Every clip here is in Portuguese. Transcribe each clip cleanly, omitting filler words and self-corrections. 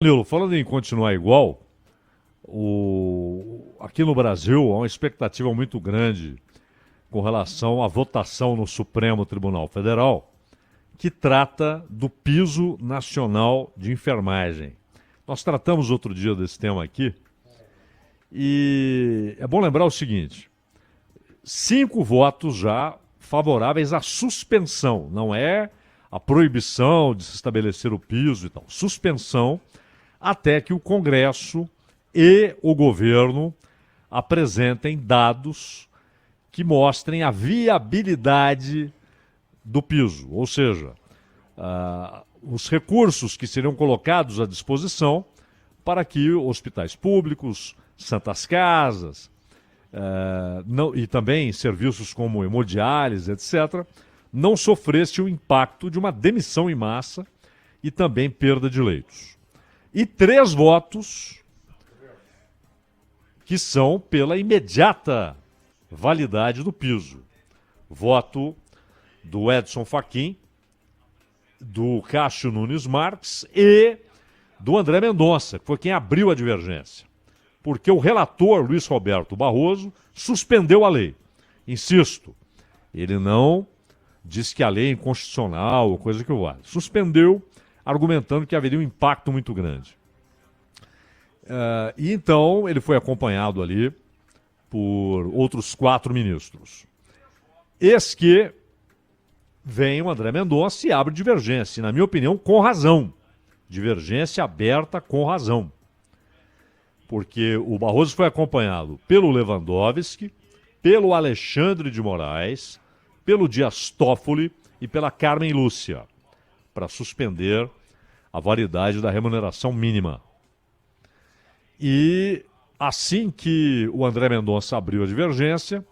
Danilo, falando em continuar igual, aqui no Brasil há uma expectativa muito grande com relação à votação no Supremo Tribunal Federal, que trata do piso nacional de enfermagem. Nós tratamos outro dia desse tema aqui e é bom lembrar o seguinte: 5 votos já favoráveis à suspensão, não é a proibição de se estabelecer o piso e tal, suspensão até que o Congresso e o governo apresentem dados que mostrem a viabilidade do piso, ou seja, os recursos que seriam colocados à disposição para que hospitais públicos, santas casas, e também serviços como hemodiálise, etc., não sofressem o impacto de uma demissão em massa e também perda de leitos. E 3 votos que são pela imediata validade do piso. Voto do Edson Fachin, do Cássio Nunes Marques e do André Mendonça, que foi quem abriu a divergência. Porque o relator, Luiz Roberto Barroso, suspendeu a lei. Insisto, ele não disse que a lei é inconstitucional ou coisa que vale. Suspendeu, argumentando que haveria um impacto muito grande. E então ele foi acompanhado ali por outros 4 ministros. Eis que vem o André Mendonça e abre divergência, e, na minha opinião, com razão. Divergência aberta com razão. Porque o Barroso foi acompanhado pelo Lewandowski, pelo Alexandre de Moraes, pelo Dias Toffoli e pela Carmen Lúcia, para suspender a validade da remuneração mínima. E assim que o André Mendonça abriu a divergência,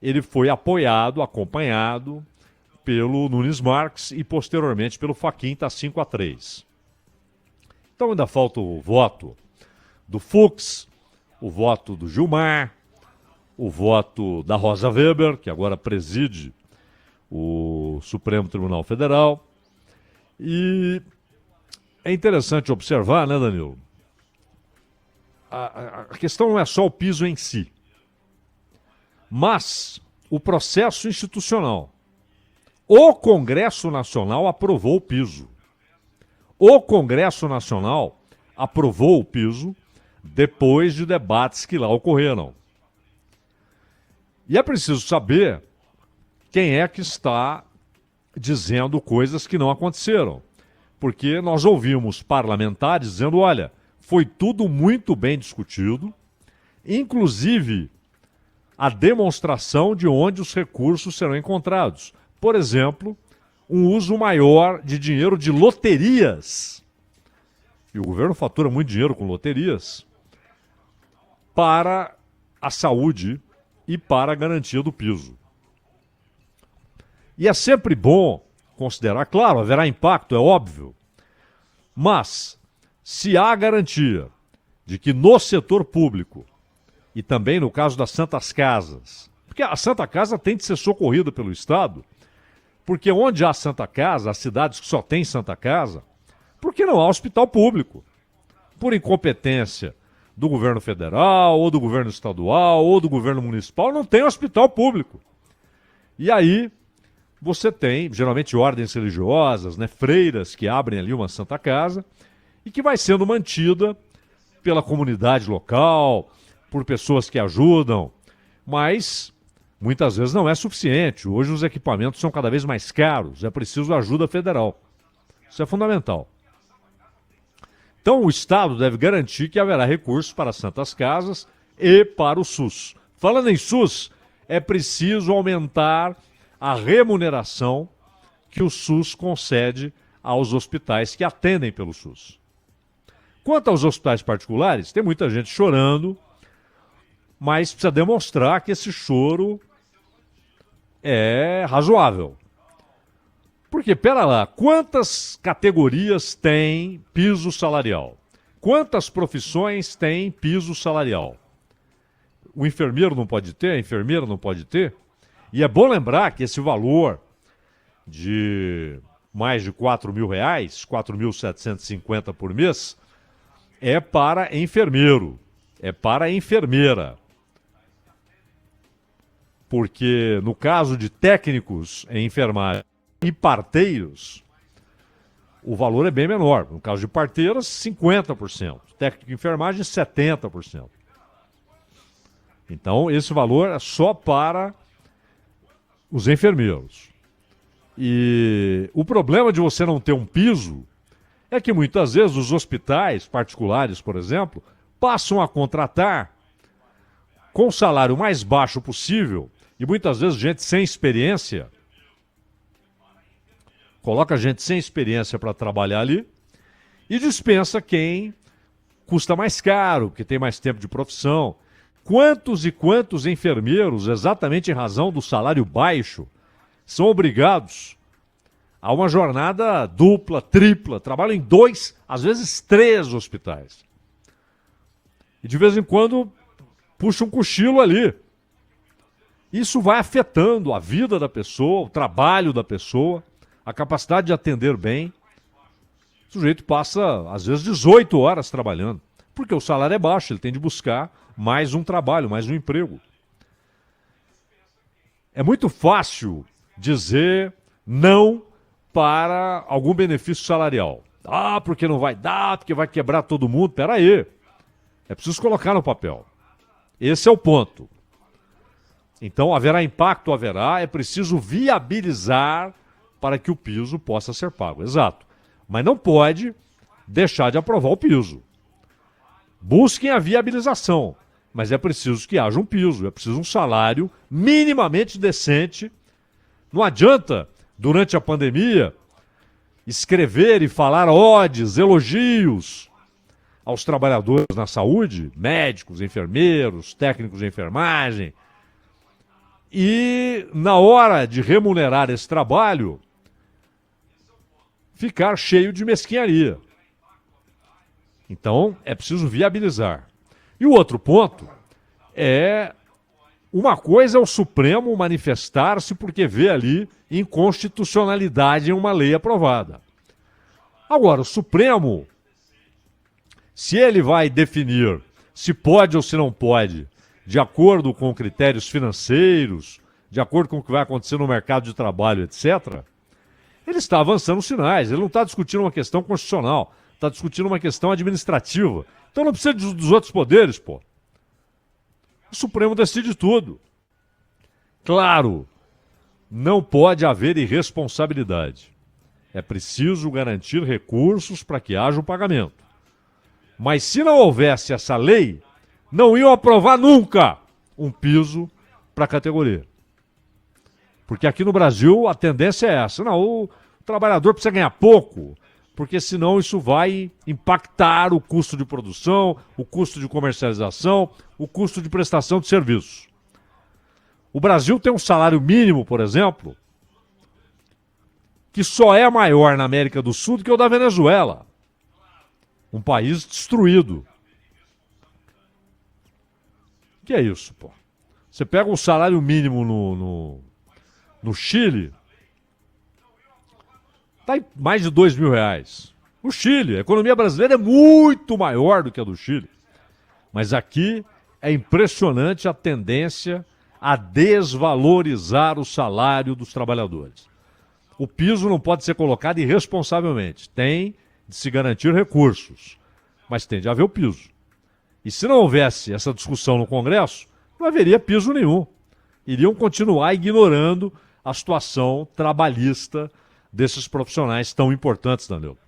ele foi apoiado, acompanhado pelo Nunes Marques e posteriormente pelo Fachin, está 5-3. Então ainda falta o voto do Fux, o voto do Gilmar, o voto da Rosa Weber, que agora preside o Supremo Tribunal Federal. E é interessante observar, né, Danilo? A questão não é só o piso em si, mas o processo institucional. O Congresso Nacional aprovou o piso. O Congresso Nacional aprovou o piso depois de debates que lá ocorreram. E é preciso saber quem é que está dizendo coisas que não aconteceram. Porque nós ouvimos parlamentares dizendo, olha, foi tudo muito bem discutido, inclusive a demonstração de onde os recursos serão encontrados. Por exemplo, um uso maior de dinheiro de loterias. E o governo fatura muito dinheiro com loterias para a saúde e para a garantia do piso. E é sempre bom considerar, claro, haverá impacto, é óbvio, mas se há garantia de que no setor público, e também no caso das santas casas, porque a Santa Casa tem de ser socorrida pelo Estado, porque onde há Santa Casa, as cidades que só têm Santa Casa, porque não há hospital público. Por incompetência do governo federal, ou do governo estadual, ou do governo municipal, não tem hospital público. E aí você tem, geralmente, ordens religiosas, né, freiras que abrem ali uma Santa Casa, e que vai sendo mantida pela comunidade local, por pessoas que ajudam, mas muitas vezes não é suficiente. Hoje os equipamentos são cada vez mais caros, é preciso ajuda federal. Isso é fundamental. Então o Estado deve garantir que haverá recursos para as santas casas e para o SUS. Falando em SUS, é preciso aumentar a remuneração que o SUS concede aos hospitais que atendem pelo SUS. Quanto aos hospitais particulares, tem muita gente chorando, mas precisa demonstrar que esse choro é razoável. Porque, pera lá, quantas categorias tem piso salarial? Quantas profissões tem piso salarial? O enfermeiro não pode ter, a enfermeira não pode ter? E é bom lembrar que esse valor de mais de R$ 4.000, 4.750 por mês, é para enfermeiro, é para enfermeira. Porque no caso de técnicos em enfermagem e parteiros, o valor é bem menor. No caso de parteiras, 50%. Técnico de enfermagem, 70%. Então, esse valor é só para os enfermeiros. E o problema de você não ter um piso é que muitas vezes os hospitais particulares, por exemplo, passam a contratar com o salário mais baixo possível, e muitas vezes gente sem experiência, coloca gente sem experiência para trabalhar ali e dispensa quem custa mais caro, que tem mais tempo de profissão. Quantos e quantos enfermeiros, exatamente em razão do salário baixo, são obrigados a uma jornada dupla, tripla, trabalham em 2, às vezes 3 hospitais. E de vez em quando puxa um cochilo ali. Isso vai afetando a vida da pessoa, o trabalho da pessoa, a capacidade de atender bem. O sujeito passa, às vezes, 18 horas trabalhando, porque o salário é baixo, ele tem de buscar mais um trabalho, mais um emprego. É muito fácil dizer não para algum benefício salarial. Ah, porque não vai dar, porque vai quebrar todo mundo. Peraí, é preciso colocar no papel. Esse é o ponto. Então, haverá impacto? Haverá. É preciso viabilizar para que o piso possa ser pago. Exato. Mas não pode deixar de aprovar o piso. Busquem a viabilização. Mas é preciso que haja um piso. É preciso um salário minimamente decente. Não adianta, durante a pandemia, escrever e falar odes, elogios aos trabalhadores na saúde, médicos, enfermeiros, técnicos de enfermagem, e, na hora de remunerar esse trabalho, ficar cheio de mesquinharia. Então, é preciso viabilizar. E o outro ponto é, uma coisa é o Supremo manifestar-se porque vê ali inconstitucionalidade em uma lei aprovada. Agora, o Supremo, se ele vai definir se pode ou se não pode, de acordo com critérios financeiros, de acordo com o que vai acontecer no mercado de trabalho, etc., ele está avançando os sinais. Ele não está discutindo uma questão constitucional, está discutindo uma questão administrativa. Então não precisa dos outros poderes, pô. O Supremo decide tudo. Claro, não pode haver irresponsabilidade. É preciso garantir recursos para que haja o pagamento. Mas se não houvesse essa lei, não iam aprovar nunca um piso para a categoria. Porque aqui no Brasil a tendência é essa. Não, o trabalhador precisa ganhar pouco, porque senão isso vai impactar o custo de produção, o custo de comercialização, o custo de prestação de serviços. O Brasil tem um salário mínimo, por exemplo, que só é maior na América do Sul do que o da Venezuela. Um país destruído. Que é isso, pô? Você pega um salário mínimo no Chile, está em mais de R$2.000. No Chile, a economia brasileira é muito maior do que a do Chile. Mas aqui é impressionante a tendência a desvalorizar o salário dos trabalhadores. O piso não pode ser colocado irresponsavelmente. Tem de se garantir recursos, mas tem de haver o piso. E se não houvesse essa discussão no Congresso, não haveria piso nenhum. Iriam continuar ignorando a situação trabalhista desses profissionais tão importantes, Danilo.